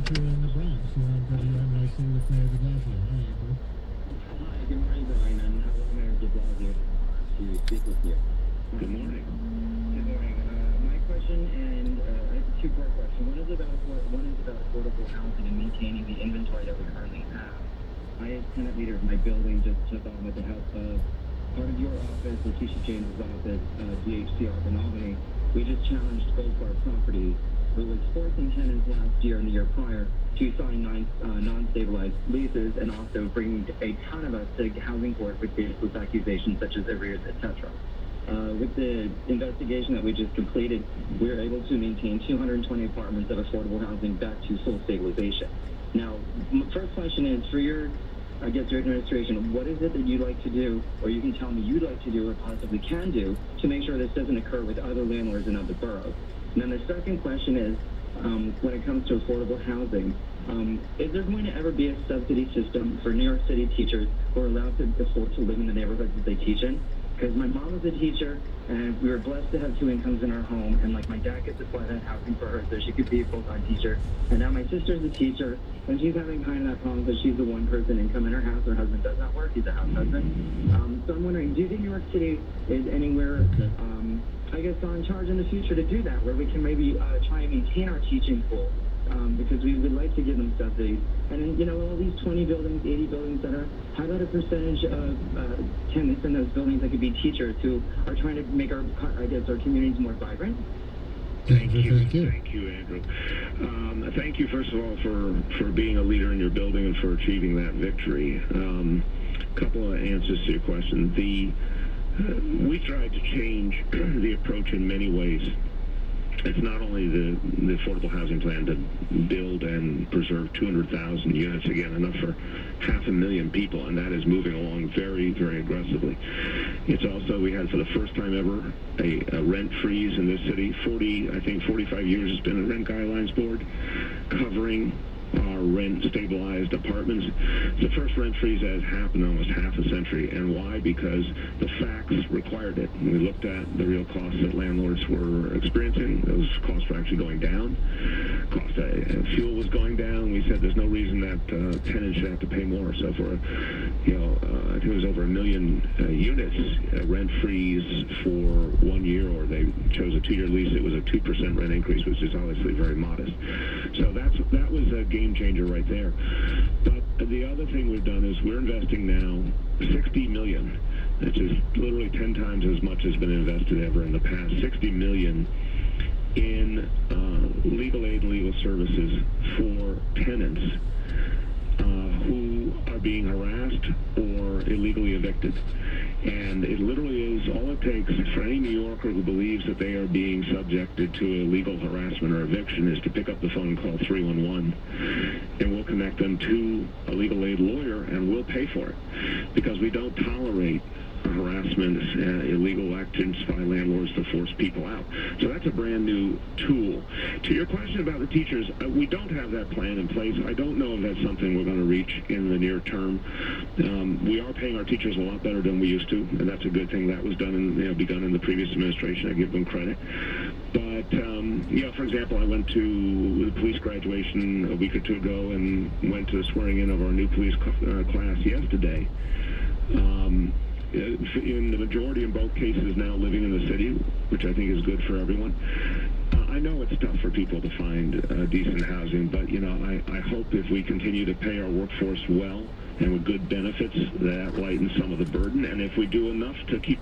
Victory in the Bronx. You're on WNYC with Mayor de Blasio. Hi, Andrew. Hi, good morning, Brian, and hello, Mayor de Blasio. To speak with you. Good morning. Good morning. My question, and I have a two-part question. One is about affordable housing and maintaining the inventory that we currently have. I, as tenant leader of my building, just took on with the help of part of your office, Letitia James's office, DHCR of Albany. We just challenged both our properties, who was forcing tenants last year and the year prior to sign non-stabilized leases, and also bringing a ton of us to housing court with baseless accusations such as arrears, etc. With the investigation that we just completed, we were able to maintain 220 apartments of affordable housing back to full stabilization. Now, my first question is, for your administration, what is it that you'd like to do, or you can tell me you'd like to do or possibly can do, to make sure this doesn't occur with other landlords in other boroughs? And then the second question is, when it comes to affordable housing, is there going to ever be a subsidy system for New York City teachers who are allowed to afford to live in the neighborhoods that they teach in? Because my mom is a teacher, and we were blessed to have two incomes in our home, and like my dad could supply that housing for her so she could be a full-time teacher. And now my sister's a teacher, and she's having kind of that problem that she's the one person income in her house. Her husband does not work. He's a house husband. So I'm wondering, do you think New York City is anywhere, on charge in the future to do that, where we can maybe try and maintain our teaching pool? Because we would like to give them subsidies. And then, all these 20 buildings, 80 buildings that are, how about a percentage of tenants in those buildings that could be teachers who are trying to make our communities more vibrant? Thank you, Andrew. Thank you, first of all, for being a leader in your building and for achieving that victory. Couple of answers to your question. We tried to change the approach in many ways. It's not only the affordable housing plan to build and preserve 200,000 units, again, enough for 500,000 people, and that is moving along very, very aggressively. It's also, we had for the first time ever a rent freeze in this city. 45 years it's been a rent guidelines board covering our rent stabilized apartments. It's the first rent freeze that has happened in almost half a century. And why? Because the facts required it. We looked at the real costs that landlords were experiencing. Those costs were actually going down. Cost of fuel was going down. We said there's no reason that tenants should have to pay more. So for I think it was over 1 million units, rent freeze for 1 year, or they chose a 2-year lease, it was a 2% rent increase, which is obviously very modest. So that was a game changer right there. But the other thing we've done is we're investing now $60 million, which is literally 10 times as much has been invested ever in the past, $60 million in legal aid and legal services for tenants who are being harassed or illegally evicted. And it literally is, all it takes for any New Yorker who believes that they are being subjected to illegal harassment or eviction is to pick up the phone and call 311, and we'll connect them to a legal aid lawyer, and we'll pay for it, because we don't tolerate harassment, illegal actions by landlords to force people out. So that's a brand new tool. To your question about the teachers, we don't have that plan in place. I don't know if that's something we're going to reach in the near term. We are paying our teachers a lot better than we used to, and that's a good thing. That was done begun in the previous administration. I give them credit. But, for example, I went to the police graduation a week or two ago and went to the swearing in of our new police class yesterday. In the majority, in both cases, now living in the city, which I think is good for everyone. I know it's tough for people to find decent housing, but, I hope if we continue to pay our workforce well and with good benefits, that lightens some of the burden. And if we do enough to keep